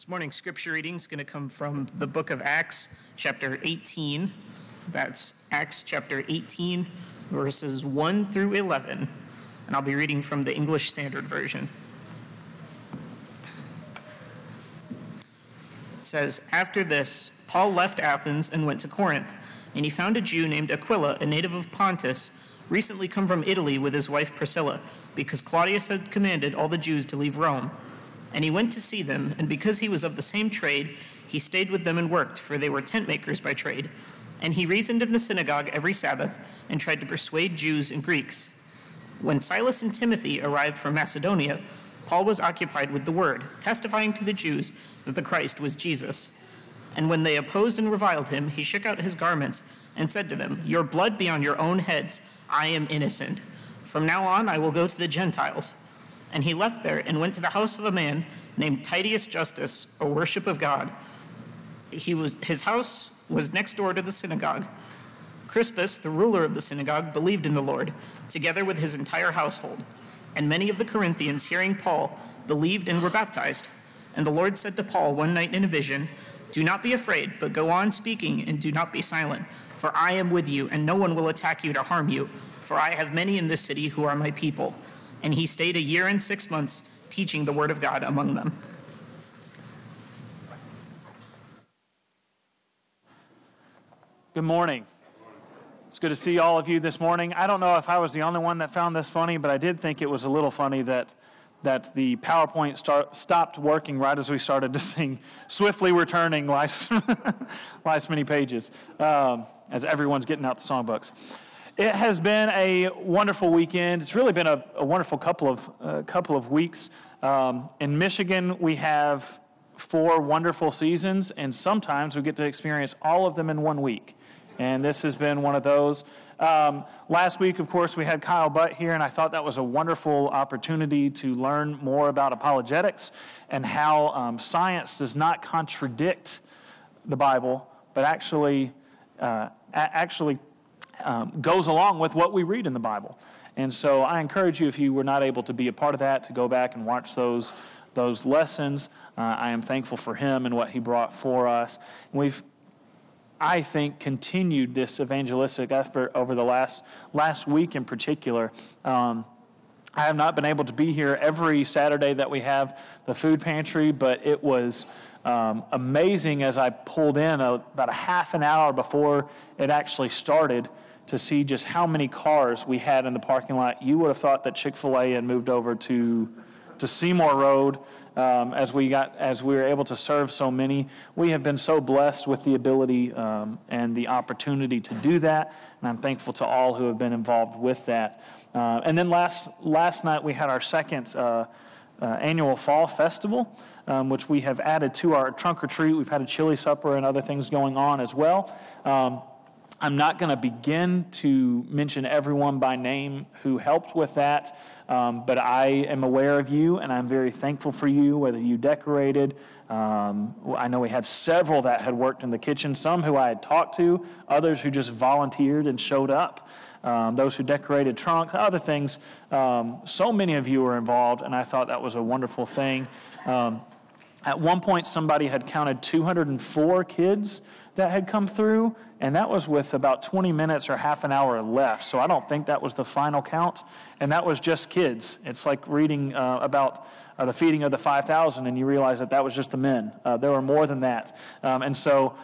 This morning's scripture reading is going to come from the book of Acts, chapter 18. That's Acts chapter 18, verses 1 through 11. And I'll be reading from the English Standard Version. It says, "After this, Paul left Athens and went to Corinth, and he found a Jew named Aquila, a native of Pontus, recently come from Italy with his wife Priscilla, because Claudius had commanded all the Jews to leave Rome. And he went to see them, and because he was of the same trade, he stayed with them and worked, for they were tent makers by trade. And he reasoned in the synagogue every Sabbath and tried to persuade Jews and Greeks. When Silas and Timothy arrived from Macedonia, Paul was occupied with the word, testifying to the Jews that the Christ was Jesus. And when they opposed and reviled him, he shook out his garments and said to them, 'Your blood be on your own heads. I am innocent. From now on I will go to the Gentiles.' And he left there and went to the house of a man named Titius Justus, a worship of God. His house was next door to the synagogue. Crispus, the ruler of the synagogue, believed in the Lord, together with his entire household. And many of the Corinthians, hearing Paul, believed and were baptized. And the Lord said to Paul one night in a vision, 'Do not be afraid, but go on speaking and do not be silent, for I am with you, and no one will attack you to harm you, for I have many in this city who are my people.' And he stayed 1 year and 6 months, teaching the word of God among them." Good morning. It's good to see all of you this morning. I don't know if I was the only one that found this funny, but I did think it was a little funny that the PowerPoint stopped working right as we started to sing "Swiftly Returning" last many pages, as everyone's getting out the songbooks. It has been a wonderful weekend. It's really been a wonderful couple of weeks. In Michigan, we have 4 wonderful seasons, and sometimes we get to experience all of them in 1 week. And this has been one of those. Last week, of course, we had Kyle Butt here, and I thought that was a wonderful opportunity to learn more about apologetics and how science does not contradict the Bible, but actually goes along with what we read in the Bible. And so I encourage you, if you were not able to be a part of that, to go back and watch those lessons. I am thankful for him and what he brought for us. We've, I think, continued this evangelistic effort over the last week in particular. I have not been able to be here every Saturday that we have the food pantry, but it was amazing as I pulled in about a half an hour before it actually started to see just how many cars we had in the parking lot. You would have thought that Chick-fil-A had moved over to Seymour Road as we were able to serve so many. We have been so blessed with the ability and the opportunity to do that, and I'm thankful to all who have been involved with that. And then last night we had our second annual fall festival, which we have added to our trunk or treat. We've had a chili supper and other things going on as well. I'm not going to begin to mention everyone by name who helped with that, but I am aware of you, and I'm very thankful for you, whether you decorated. I know we had several that had worked in the kitchen, some who I had talked to, others who just volunteered and showed up, those who decorated trunks, other things. So many of you were involved, and I thought that was a wonderful thing. At one point, somebody had counted 204 kids that had come through, and that was with about 20 minutes or half an hour left. So I don't think that was the final count, and that was just kids. It's like reading about the feeding of the 5,000, and you realize that was just the men. There were more than that. And so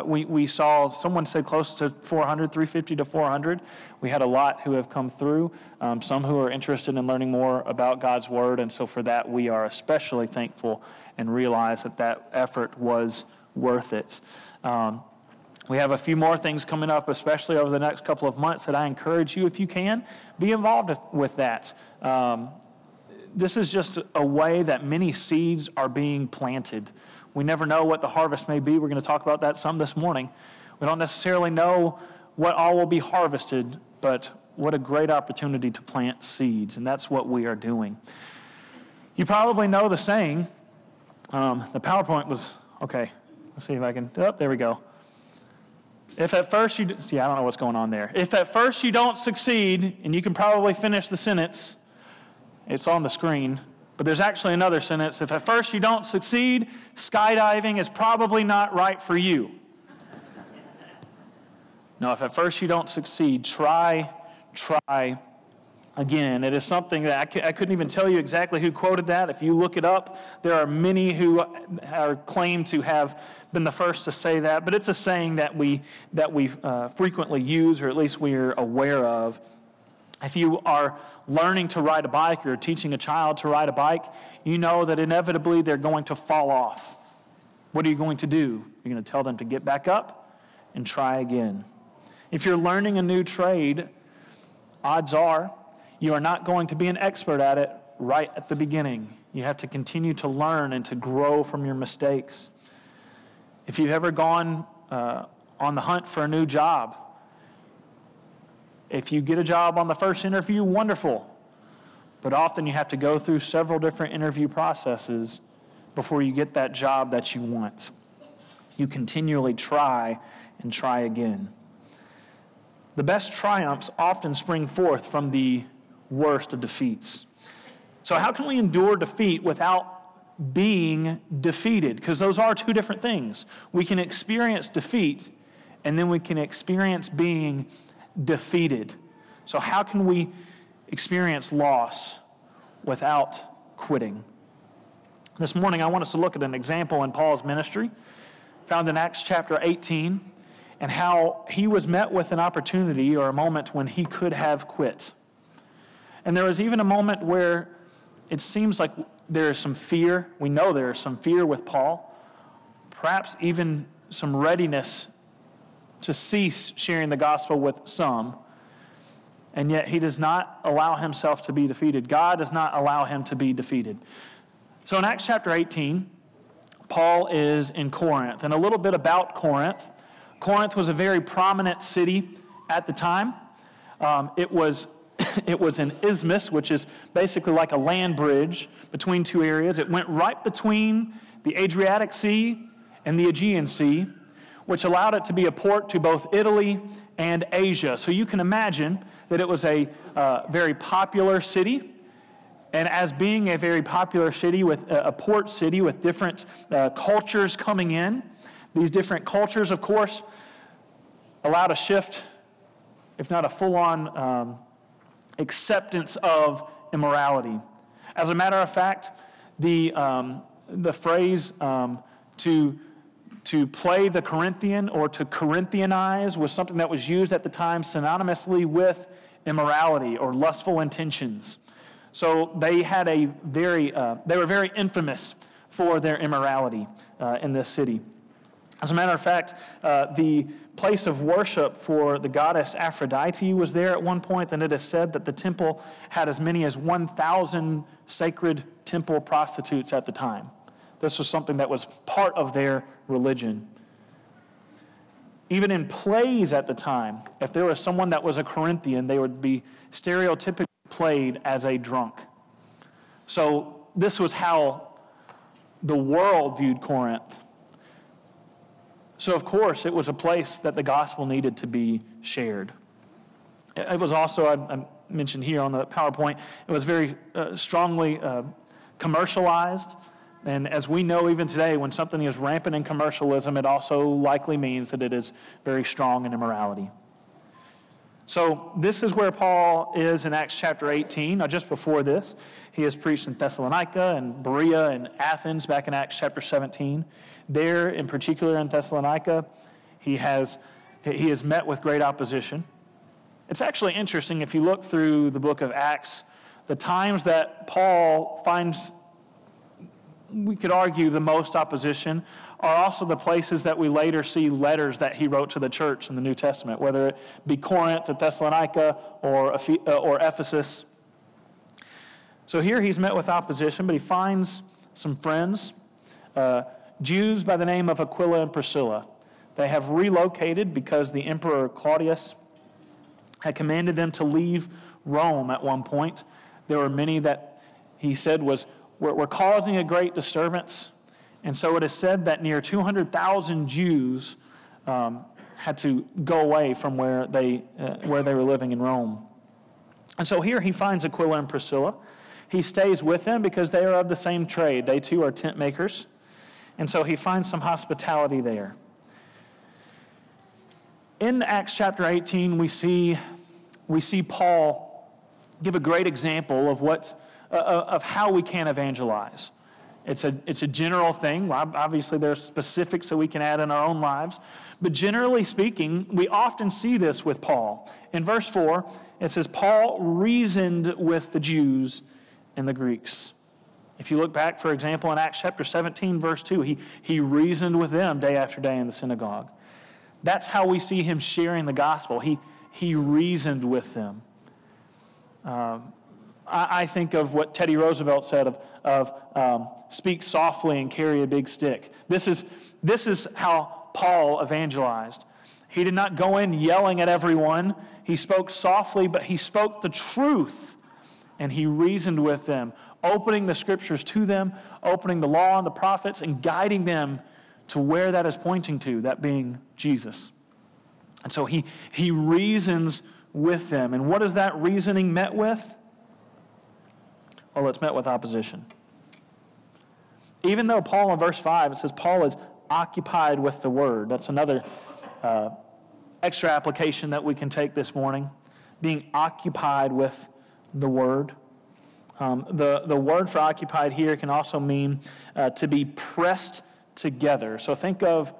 we saw, someone said close to 400, 350 to 400. We had a lot who have come through, some who are interested in learning more about God's Word, and so for that we are especially thankful and realize that effort was worth it. We have a few more things coming up, especially over the next couple of months, that I encourage you, if you can, be involved with that. This is just a way that many seeds are being planted. We never know what the harvest may be. We're going to talk about that some this morning. We don't necessarily know what all will be harvested, but what a great opportunity to plant seeds, and that's what we are doing. You probably know the saying. The PowerPoint was, okay, let's see if I can, there we go. If at first I don't know what's going on there. If at first you don't succeed, and you can probably finish the sentence, it's on the screen. But there's actually another sentence. If at first you don't succeed, skydiving is probably not right for you. No, if at first you don't succeed, try again. It is something that I couldn't even tell you exactly who quoted that. If you look it up, there are many who are claimed to have been the first to say that. But it's a saying that we frequently use, or at least we are aware of. If you are learning to ride a bike or teaching a child to ride a bike, you know that inevitably they're going to fall off. What are you going to do? You're going to tell them to get back up and try again. If you're learning a new trade, odds are you are not going to be an expert at it right at the beginning. You have to continue to learn and to grow from your mistakes. If you've ever gone on the hunt for a new job, if you get a job on the first interview, wonderful. But often you have to go through several different interview processes before you get that job that you want. You continually try and try again. The best triumphs often spring forth from the worst of defeats. So how can we endure defeat without being defeated? Because those are two different things. We can experience defeat, and then we can experience being defeated. So how can we experience loss without quitting? This morning I want us to look at an example in Paul's ministry found in Acts chapter 18, and how he was met with an opportunity or a moment when he could have quit. And there was even a moment where it seems like there is some fear. We know there is some fear with Paul, perhaps even some readiness to cease sharing the gospel with some, and yet he does not allow himself to be defeated. God does not allow him to be defeated. So in Acts chapter 18, Paul is in Corinth. And a little bit about Corinth. Corinth was a very prominent city at the time. It was an isthmus, which is basically like a land bridge between two areas. It went right between the Adriatic Sea and the Aegean Sea, which allowed it to be a port to both Italy and Asia. So you can imagine that it was a very popular city. And as being a very popular city, with a port city with different cultures coming in, these different cultures, of course, allowed a shift, if not a full-on acceptance of immorality. As a matter of fact, the phrase to play the Corinthian or to Corinthianize was something that was used at the time synonymously with immorality or lustful intentions. So they had they were very infamous for their immorality in this city. As a matter of fact, the place of worship for the goddess Aphrodite was there at one point, and it is said that the temple had as many as 1,000 sacred temple prostitutes at the time. This was something that was part of their religion. Even in plays at the time, if there was someone that was a Corinthian, they would be stereotypically played as a drunk. So this was how the world viewed Corinth. So of course, it was a place that the gospel needed to be shared. It was also, I mentioned here on the PowerPoint, it was very strongly commercialized. And as we know even today, when something is rampant in commercialism, it also likely means that it is very strong in immorality. So this is where Paul is in Acts chapter 18. Now just before this, he has preached in Thessalonica and Berea and Athens back in Acts chapter 17. There, in particular in Thessalonica, he is met with great opposition. It's actually interesting if you look through the book of Acts, the times that Paul finds, we could argue, the most opposition are also the places that we later see letters that he wrote to the church in the New Testament, whether it be Corinth or Thessalonica or Ephesus. So here he's met with opposition, but he finds some friends, Jews by the name of Aquila and Priscilla. They have relocated because the Emperor Claudius had commanded them to leave Rome at one point. There were many that he said were causing a great disturbance. And so it is said that near 200,000 Jews had to go away from where they were living in Rome. And so here he finds Aquila and Priscilla. He stays with them because they are of the same trade. They too are tent makers. And so he finds some hospitality there. In Acts chapter 18, we see Paul give a great example of how we can evangelize. It's a general thing. Obviously, there are specifics that we can add in our own lives. But generally speaking, we often see this with Paul. In verse 4, it says, Paul reasoned with the Jews and the Greeks. If you look back, for example, in Acts chapter 17, verse 2, he reasoned with them day after day in the synagogue. That's how we see him sharing the gospel. He reasoned with them. I think of what Teddy Roosevelt said of speak softly and carry a big stick. This is how Paul evangelized. He did not go in yelling at everyone. He spoke softly, but he spoke the truth, and he reasoned with them, opening the scriptures to them, opening the law and the prophets, and guiding them to where that is pointing to, that being Jesus. And so he reasons with them. And what is that reasoning met with? Well, it's met with opposition. Even though Paul in verse 5, it says Paul is occupied with the word. That's another extra application that we can take this morning. Being occupied with the word. The word for occupied here can also mean to be pressed together. So think of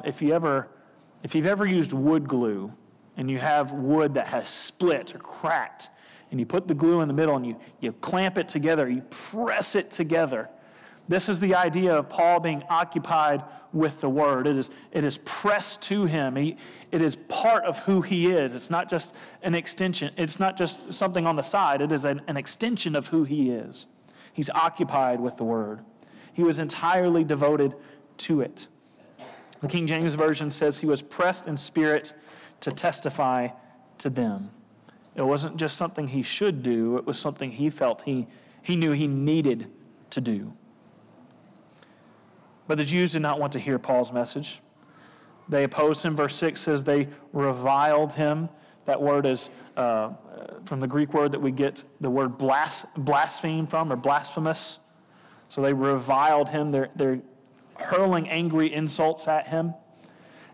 if you've ever used wood glue and you have wood that has split or cracked, and you put the glue in the middle and you clamp it together, you press it together. This is the idea of Paul being occupied with the word. It is pressed to him. It is part of who he is. It's not just an extension. It's not just something on the side. It is an extension of who he is. He's occupied with the word. He was entirely devoted to it. The King James Version says he was pressed in spirit to testify to them. It wasn't just something he should do. It was something he felt he knew he needed to do. But the Jews did not want to hear Paul's message. They opposed him. Verse 6 says they reviled him. That word is from the Greek word that we get the word blaspheme from, or blasphemous. So they reviled him. They're hurling angry insults at him.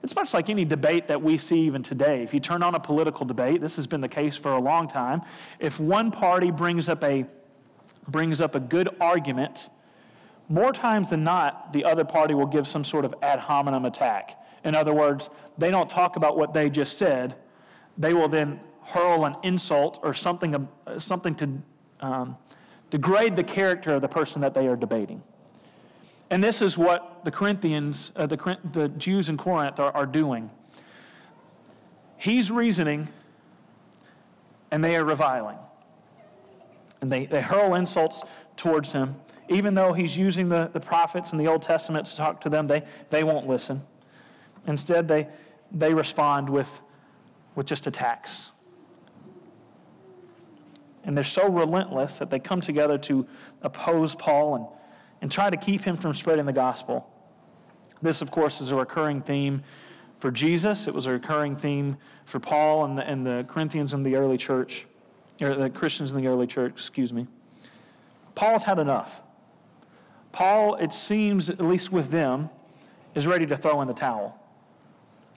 It's much like any debate that we see even today. If you turn on a political debate, this has been the case for a long time. If one party brings up a good argument, more times than not, the other party will give some sort of ad hominem attack. In other words, they don't talk about what they just said. They will then hurl an insult or something to degrade the character of the person that they are debating. And this is what the Corinthians, the Jews in Corinth are doing. He's reasoning, and they are reviling. And they hurl insults towards him. Even though he's using the prophets in the Old Testament to talk to them, they won't listen. Instead, they respond with just attacks. And they're so relentless that they come together to oppose Paul and try to keep him from spreading the gospel. This, of course, is a recurring theme for Jesus. It was a recurring theme for Paul and the Corinthians in the early church, or the Christians in the early church, excuse me. Paul's had enough. Paul, it seems, at least with them, is ready to throw in the towel.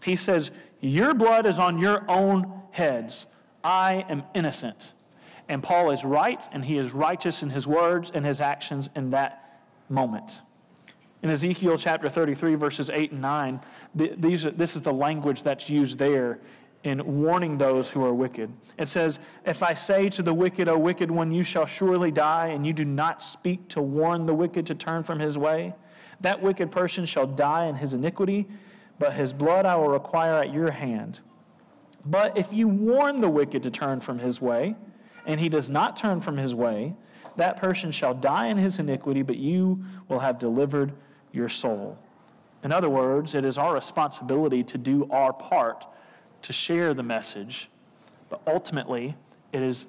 He says, your blood is on your own heads. I am innocent. And Paul is right, and he is righteous in his words and his actions in that moment. In Ezekiel chapter 33, verses 8 and 9, this is the language that's used there in warning those who are wicked. It says, if I say to the wicked, O wicked one, you shall surely die, and you do not speak to warn the wicked to turn from his way, that wicked person shall die in his iniquity, but his blood I will require at your hand. But if you warn the wicked to turn from his way, and he does not turn from his way, that person shall die in his iniquity, but you will have delivered your soul. In other words, it is our responsibility to do our part to share the message, but ultimately it is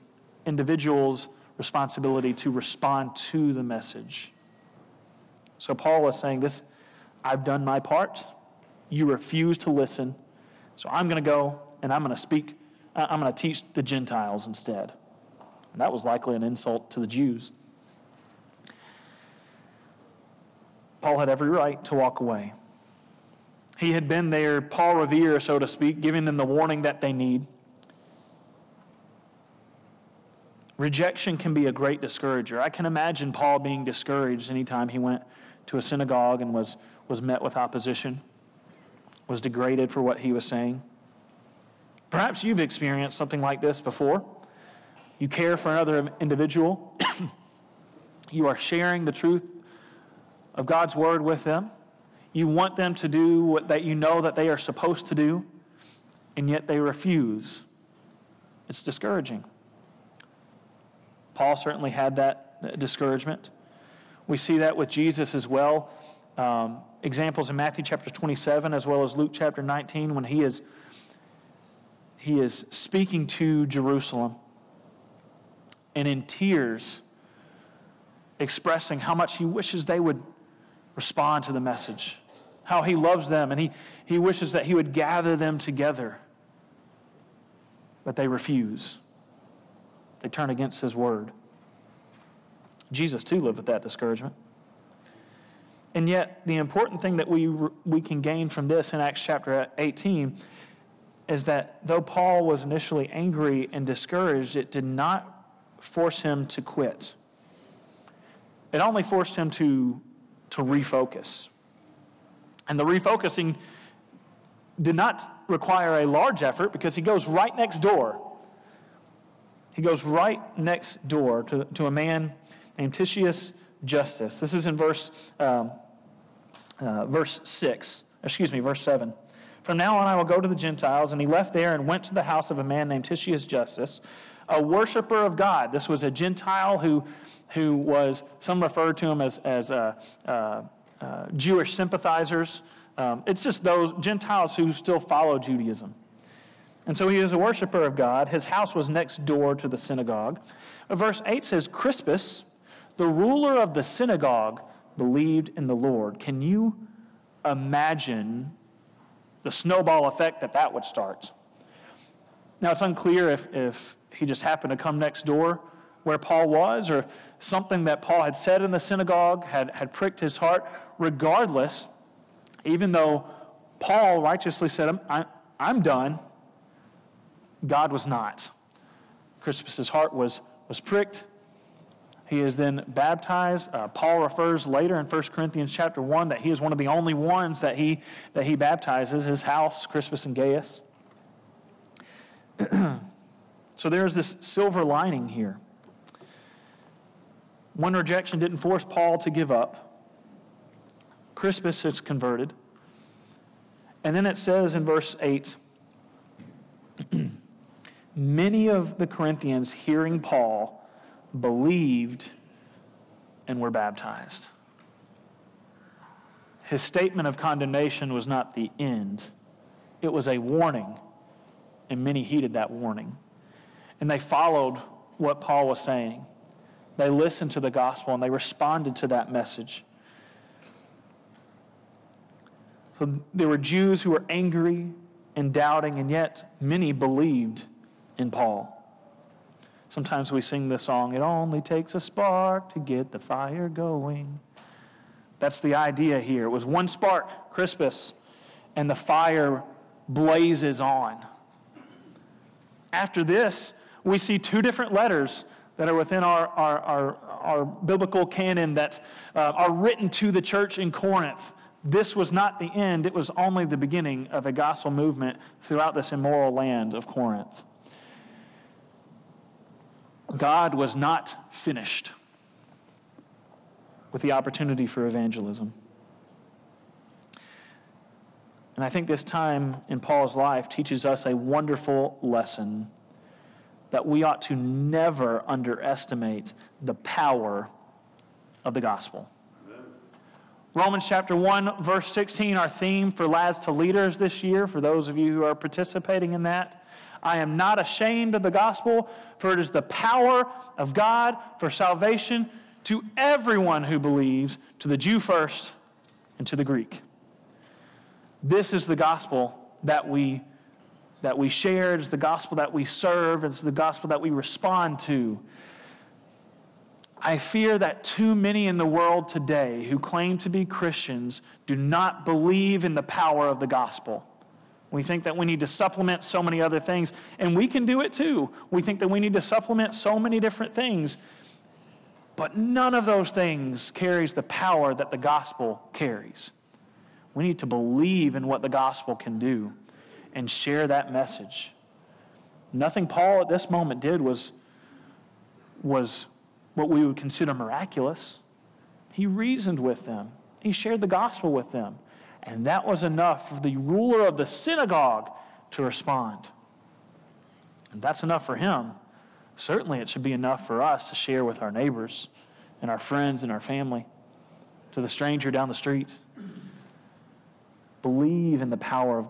individuals' responsibility to respond to the message. So Paul is saying this, I've done my part, you refuse to listen, so I'm going to go and I'm going to teach the Gentiles instead. And that was likely an insult to the Jews. Paul had every right to walk away. He had been their Paul Revere, so to speak, giving them the warning that they need. Rejection can be a great discourager. I can imagine Paul being discouraged anytime he went to a synagogue and was met with opposition, was degraded for what he was saying. Perhaps you've experienced something like this before. You care for another individual. You are sharing the truth of God's word with them. You want them to do what that you know that they are supposed to do, and yet they refuse. It's discouraging. Paul certainly had that discouragement. We see that with Jesus as well. Examples in Matthew chapter 27 as well as Luke chapter 19 when he is speaking to Jerusalem and in tears expressing how much he wishes they would respond to the message, how he loves them, and he wishes that he would gather them together. But they refuse. They turn against his word. Jesus, too, lived with that discouragement. And yet, the important thing that we can gain from this in Acts chapter 18 is that though Paul was initially angry and discouraged, it did not force him to quit. It only forced him to refocus. And the refocusing did not require a large effort because he goes right next door. He goes right next door to a man named Titius Justus. This is in verse 7. From now on I will go to the Gentiles. And he left there and went to the house of a man named Titius Justus, a worshiper of God. This was a Gentile who was, some referred to him as Jewish sympathizers. It's just those Gentiles who still follow Judaism. And so he is a worshiper of God. His house was next door to the synagogue. Verse 8 says, Crispus, the ruler of the synagogue, believed in the Lord. Can you imagine the snowball effect that would start? Now, it's unclear if he just happened to come next door where Paul was, or something that Paul had said in the synagogue had pricked his heart. Regardless, even though Paul righteously said, I'm done, God was not. Crispus' heart was pricked. He is then baptized. Paul refers later in 1 Corinthians chapter 1 that he is one of the only ones that he baptizes, his house, Crispus and Gaius. So there's this silver lining here. One rejection didn't force Paul to give up. Crispus is converted. And then it says in verse 8, many of the Corinthians, hearing Paul, believed and were baptized. His statement of condemnation was not the end. It was a warning, and many heeded that warning. And they followed what Paul was saying. They listened to the gospel, and they responded to that message. So there were Jews who were angry and doubting, and yet many believed in Paul. Sometimes we sing the song, it only takes a spark to get the fire going. That's the idea here. It was one spark, Crispus, and the fire blazes on. After this, we see two different letters that are within our biblical canon that are written to the church in Corinth. This was not the end. It was only the beginning of a gospel movement throughout this immoral land of Corinth. God was not finished with the opportunity for evangelism. And I think this time in Paul's life teaches us a wonderful lesson that we ought to never underestimate the power of the gospel. Amen. Romans chapter 1, verse 16, our theme for Lads to Leaders this year, for those of you who are participating in that. I am not ashamed of the gospel, for it is the power of God for salvation to everyone who believes, to the Jew first and to the Greek. This is the gospel that we share. It's the gospel that we serve. It's the gospel that we respond to. I fear that too many in the world today who claim to be Christians do not believe in the power of the gospel. We think that we need to supplement so many other things, and we can do it too. We think that we need to supplement so many different things, but none of those things carries the power that the gospel carries. We need to believe in what the gospel can do and share that message. Nothing Paul at this moment did was what we would consider miraculous. He reasoned with them. He shared the gospel with them. And that was enough for the ruler of the synagogue to respond. And that's enough for him. Certainly it should be enough for us to share with our neighbors and our friends and our family, to the stranger down the street. Believe in the power of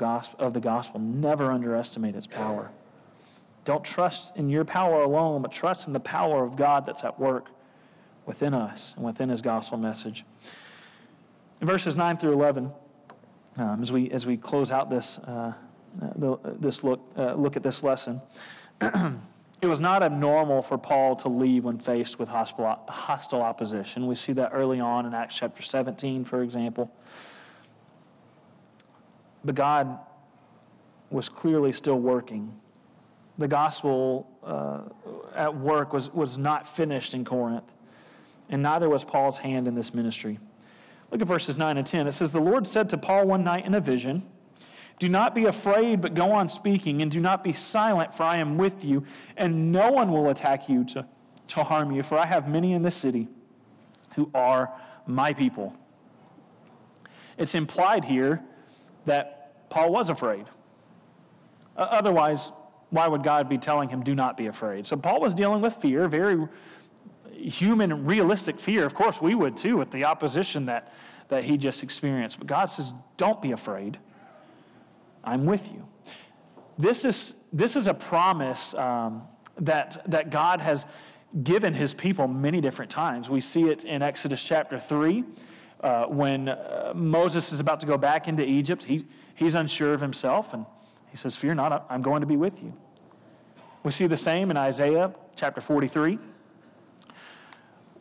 the gospel. Never underestimate its power. Don't trust in your power alone, but trust in the power of God that's at work within us and within his gospel message. In verses 9 through 11, as we close out this look at this lesson, it was not abnormal for Paul to leave when faced with hostile opposition. We see that early on in Acts chapter 17, for example. But God was clearly still working. The gospel at work was not finished in Corinth, and neither was Paul's hand in this ministry. Look at verses 9 and 10. It says, "The Lord said to Paul one night in a vision, 'Do not be afraid, but go on speaking, and do not be silent, for I am with you, and no one will attack you to harm you, for I have many in this city who are my people.'" It's implied here that Paul was afraid. Otherwise, why would God be telling him, do not be afraid? So Paul was dealing with fear, very human, realistic fear. Of course, we would too with the opposition that he just experienced. But God says, don't be afraid. I'm with you. This is a promise that God has given his people many different times. We see it in Exodus chapter 3 when Moses is about to go back into Egypt. He's unsure of himself, and he says, "Fear not, I'm going to be with you." We see the same in Isaiah chapter 43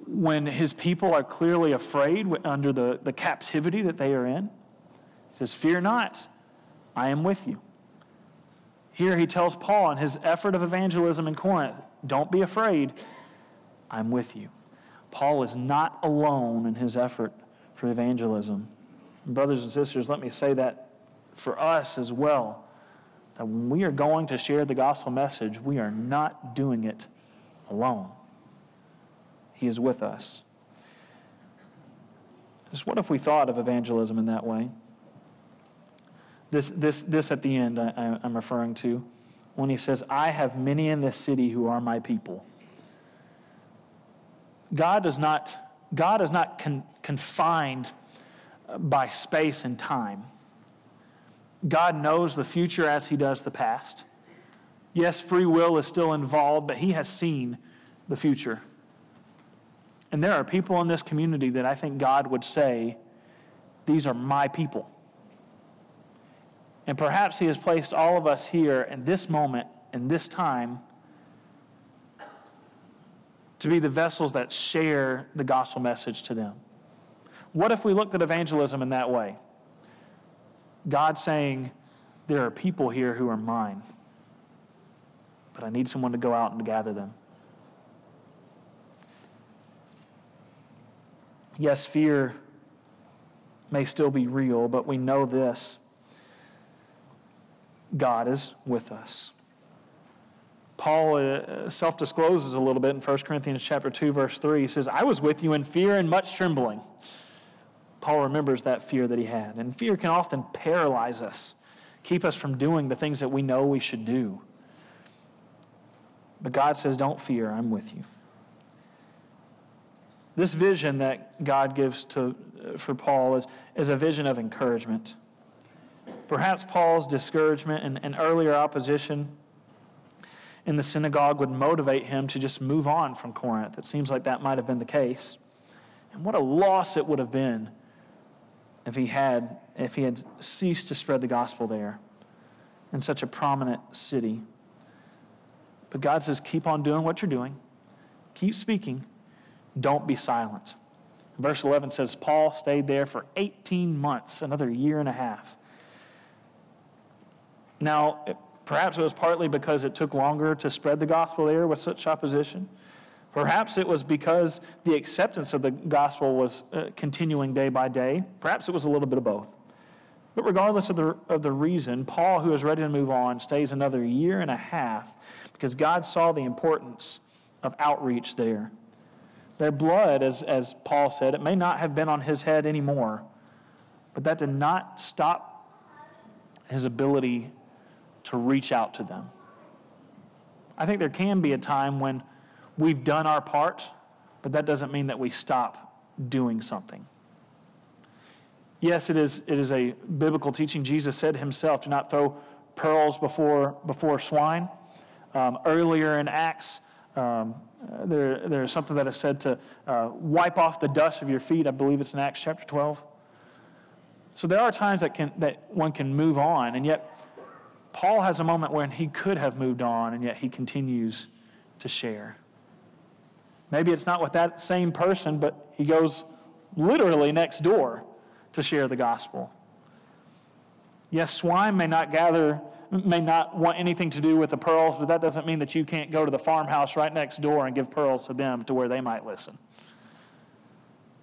when his people are clearly afraid under the captivity that they are in. He says, "Fear not, I am with you." Here he tells Paul in his effort of evangelism in Corinth, don't be afraid, I'm with you. Paul is not alone in his effort for evangelism. And brothers and sisters, let me say that for us as well, that when we are going to share the gospel message, we are not doing it alone. He is with us. Just what if we thought of evangelism in that way? This at the end I'm referring to, when he says, "I have many in this city who are my people." God is not confined by space and time. God knows the future as he does the past. Yes, free will is still involved, but he has seen the future. And there are people in this community that I think God would say, these are my people. And perhaps he has placed all of us here in this moment, in this time, to be the vessels that share the gospel message to them. What if we looked at evangelism in that way? God saying, there are people here who are mine, but I need someone to go out and to gather them. Yes, fear may still be real, but we know this: God is with us. Paul self-discloses a little bit in 1 Corinthians chapter 2, verse 3. He says, "I was with you in fear and much trembling." Paul remembers that fear that he had. And fear can often paralyze us, keep us from doing the things that we know we should do. But God says, don't fear, I'm with you. This vision that God gives for Paul is a vision of encouragement. Perhaps Paul's discouragement and earlier opposition in the synagogue would motivate him to just move on from Corinth. It seems like that might have been the case. And what a loss it would have been if he had ceased to spread the gospel there in such a prominent city. But God says, keep on doing what you're doing. Keep speaking. Don't be silent. Verse 11 says, Paul stayed there for 18 months, another year and a half. Now, perhaps it was partly because it took longer to spread the gospel there with such opposition. Perhaps it was because the acceptance of the gospel was continuing day by day. Perhaps it was a little bit of both. But regardless of the reason, Paul, who is ready to move on, stays another year and a half because God saw the importance of outreach there. Their blood, as Paul said, it may not have been on his head anymore, but that did not stop his ability to reach out to them. I think there can be a time when we've done our part, but that doesn't mean that we stop doing something. Yes, it is a biblical teaching. Jesus said himself, do not throw pearls before swine. Earlier in Acts, there's something that is said to wipe off the dust of your feet. I believe it's in Acts chapter 12. So there are times that one can move on, and yet Paul has a moment when he could have moved on, and yet he continues to share. Maybe it's not with that same person, but he goes literally next door to share the gospel. Yes, swine may not want anything to do with the pearls, but that doesn't mean that you can't go to the farmhouse right next door and give pearls to them to where they might listen.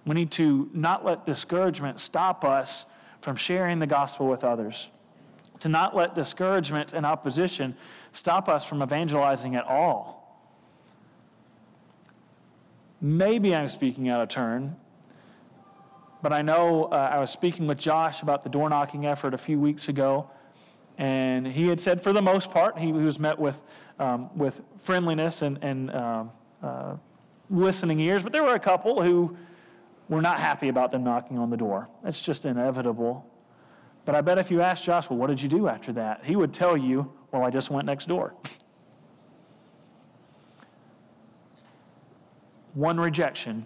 We need to not let discouragement stop us from sharing the gospel with others. To not let discouragement and opposition stop us from evangelizing at all. Maybe I'm speaking out of turn, but I know I was speaking with Josh about the door knocking effort a few weeks ago, and he had said for the most part he was met with friendliness and listening ears, but there were a couple who were not happy about them knocking on the door. It's just inevitable. But I bet if you asked Josh, well, what did you do after that? He would tell you, well, I just went next door. One rejection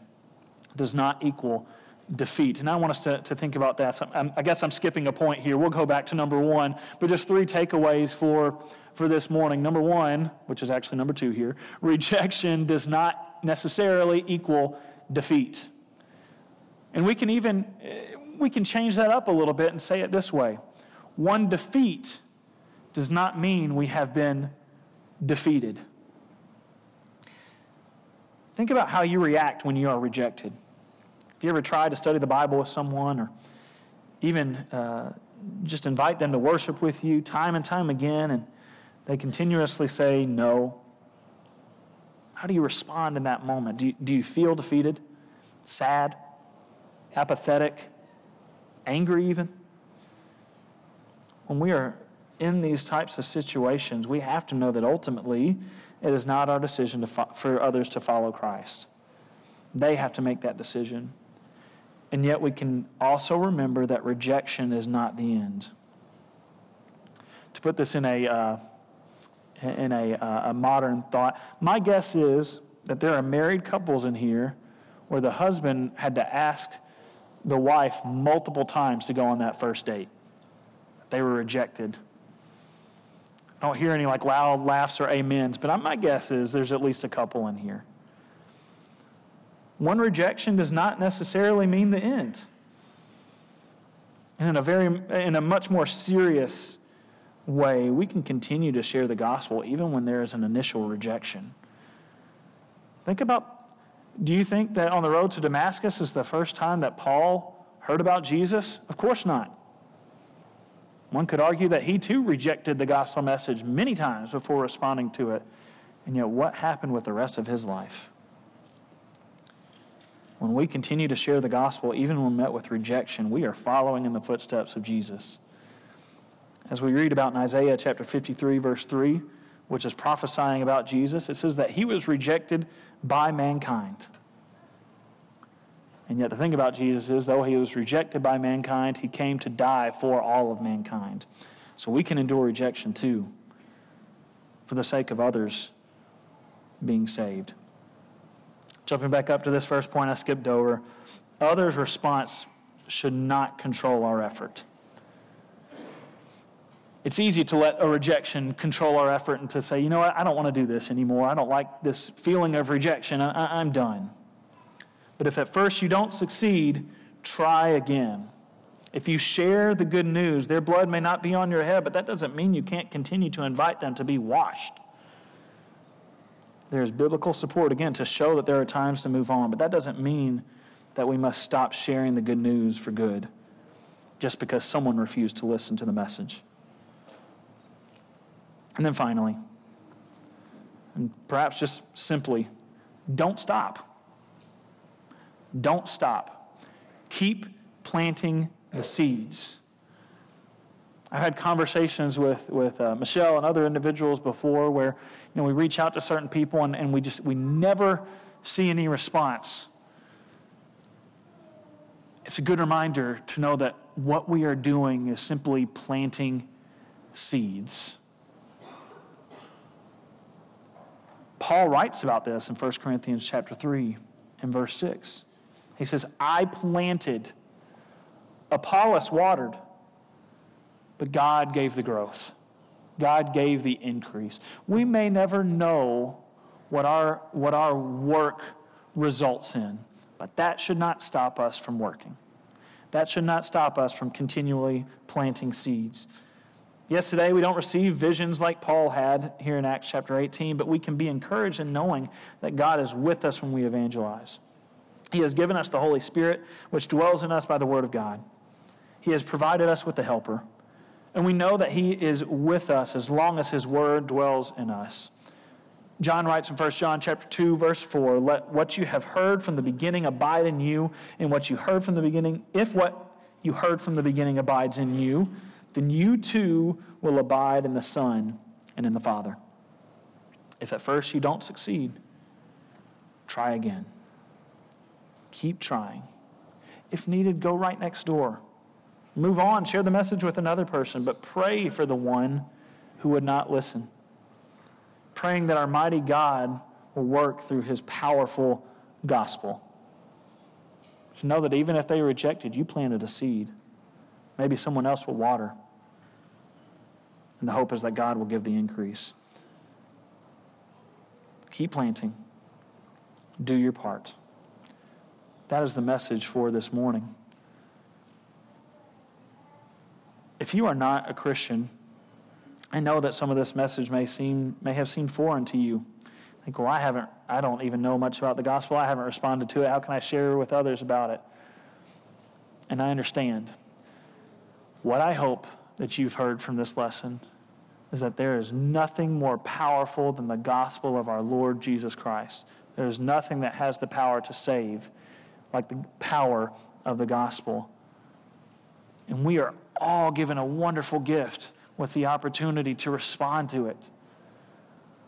does not equal defeat. And I want us to think about that. So I guess I'm skipping a point here. We'll go back to number one, but just three takeaways for this morning. Number one, which is actually number two here, rejection does not necessarily equal defeat. And we can change that up a little bit and say it this way. One defeat does not mean we have been defeated. Think about how you react when you are rejected. If you ever try to study the Bible with someone or even just invite them to worship with you time and time again, and they continuously say no, how do you respond in that moment? Do you feel defeated, sad, apathetic, angry even? When we are in these types of situations, we have to know that ultimately it is not our decision for others to follow Christ. They have to make that decision. And yet we can also remember that rejection is not the end. To put this in a modern thought, my guess is that there are married couples in here where the husband had to ask the wife multiple times to go on that first date. They were rejected. I don't hear any loud laughs or amens, but my guess is there's at least a couple in here. One rejection does not necessarily mean the end. And in a much more serious way, we can continue to share the gospel even when there is an initial rejection. Think about, do you think that on the road to Damascus is the first time that Paul heard about Jesus? Of course not. One could argue that he too rejected the gospel message many times before responding to it. And yet what happened with the rest of his life? When we continue to share the gospel, even when met with rejection, we are following in the footsteps of Jesus. As we read about in Isaiah chapter 53, verse 3, which is prophesying about Jesus, it says that he was rejected by mankind. And yet the thing about Jesus is, though he was rejected by mankind, he came to die for all of mankind. So we can endure rejection too, for the sake of others being saved. Jumping back up to this first point I skipped over, others' response should not control our effort. It's easy to let a rejection control our effort and to say, you know what, I don't want to do this anymore. I don't like this feeling of rejection. I'm done. But if at first you don't succeed, try again. If you share the good news, their blood may not be on your head, but that doesn't mean you can't continue to invite them to be washed. There's biblical support, again, to show that there are times to move on, but that doesn't mean that we must stop sharing the good news for good just because someone refused to listen to the message. And then finally, and perhaps just simply, don't stop. Don't stop. Keep planting the seeds. I've had conversations with Michelle and other individuals before where we reach out to certain people and we never see any response. It's a good reminder to know that what we are doing is simply planting seeds. Paul writes about this in 1 Corinthians chapter 3 and verse 6. He says, I planted, Apollos watered, but God gave the growth. God gave the increase. We may never know what our work results in, but that should not stop us from working. That should not stop us from continually planting seeds. Yes, today we don't receive visions like Paul had here in Acts chapter 18, but we can be encouraged in knowing that God is with us when we evangelize. He has given us the Holy Spirit, which dwells in us by the Word of God. He has provided us with the Helper, and we know that He is with us as long as His Word dwells in us. John writes in 1 John chapter 2, verse 4, let what you have heard from the beginning abide in you, and what you heard from the beginning, if what you heard from the beginning abides in you, then you too will abide in the Son and in the Father. If at first you don't succeed, try again. Keep trying. If needed, go right next door. Move on, share the message with another person, but pray for the one who would not listen. Praying that our mighty God will work through His powerful gospel. To know that even if they rejected, you planted a seed. Maybe someone else will water. And the hope is that God will give the increase. Keep planting. Do your part. That is the message for this morning. If you are not a Christian, I know that some of this message may have seemed foreign to you. Think, well, I don't even know much about the gospel. I haven't responded to it. How can I share with others about it? And I understand. What I hope that you've heard from this lesson is that there is nothing more powerful than the gospel of our Lord Jesus Christ. There is nothing that has the power to save like the power of the gospel. And we are all given a wonderful gift with the opportunity to respond to it,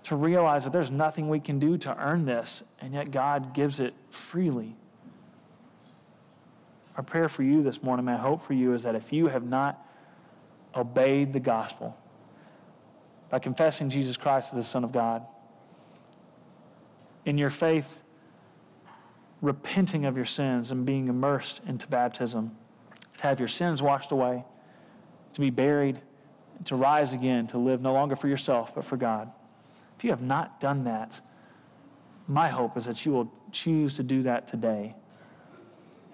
to realize that there's nothing we can do to earn this, and yet God gives it freely. Our prayer for you this morning, my hope for you, is that if you have not obeyed the gospel by confessing Jesus Christ as the Son of God, in your faith, repenting of your sins and being immersed into baptism, to have your sins washed away, to be buried, to rise again, to live no longer for yourself, but for God. If you have not done that, my hope is that you will choose to do that today.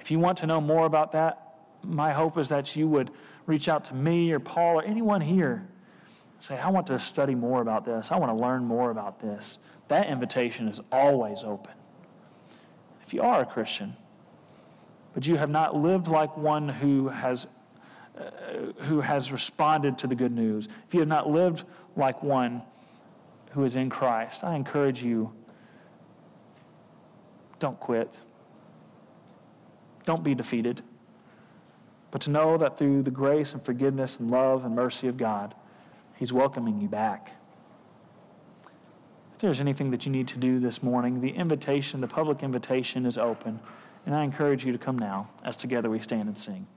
If you want to know more about that, my hope is that you would reach out to me or Paul or anyone here and say, I want to study more about this. I want to learn more about this. That invitation is always open. If you are a Christian, but you have not lived like one who has responded to the good news, if you have not lived like one who is in Christ, I encourage you, don't quit. Don't be defeated. But to know that through the grace and forgiveness and love and mercy of God, He's welcoming you back. If there's anything that you need to do this morning, the public invitation is open. And I encourage you to come now as together we stand and sing.